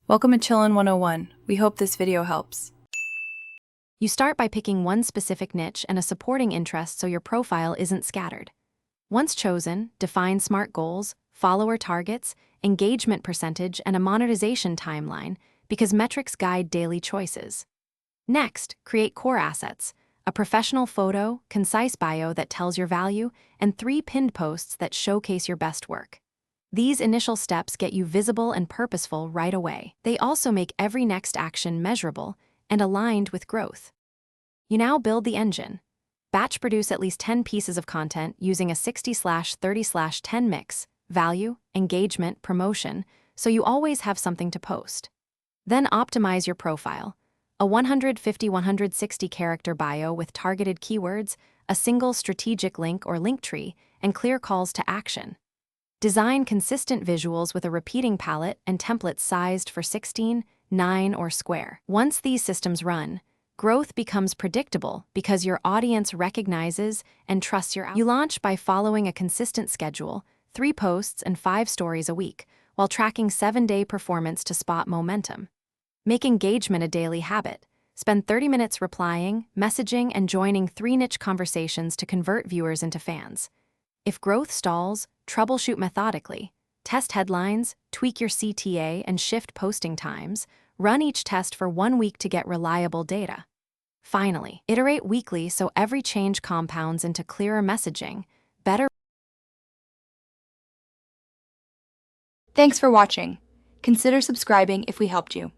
Welcome to Chillin' 101. We hope this video helps. You start by picking one specific niche and a supporting interest so your profile isn't scattered. Once chosen, define SMART goals, follower targets, engagement percentage, and a monetization timeline because metrics guide daily choices. Next, create core assets, a professional photo, concise bio that tells your value, and 3 pinned posts that showcase your best work. These initial steps get you visible and purposeful right away. They also make every next action measurable and aligned with growth. You now build the engine. Batch produce at least 10 pieces of content using a 60/30/10 mix, value, engagement, promotion, so you always have something to post. Then optimize your profile. A 150-160 character bio with targeted keywords, a single strategic link or link tree, and clear calls to action. Design consistent visuals with a repeating palette and templates sized for 16, 9, or square. Once these systems run, growth becomes predictable because your audience recognizes and trusts your output. You launch by following a consistent schedule, 3 posts and 5 stories a week, while tracking 7-day performance to spot momentum. Make engagement a daily habit. Spend 30 minutes replying, messaging, and joining 3 niche conversations to convert viewers into fans. If growth stalls, troubleshoot methodically. Test headlines, tweak your CTA, and shift posting times. Run each test for 1 week to get reliable data. Finally, iterate weekly so every change compounds into clearer messaging, better. Thanks for watching. Consider subscribing if we helped you.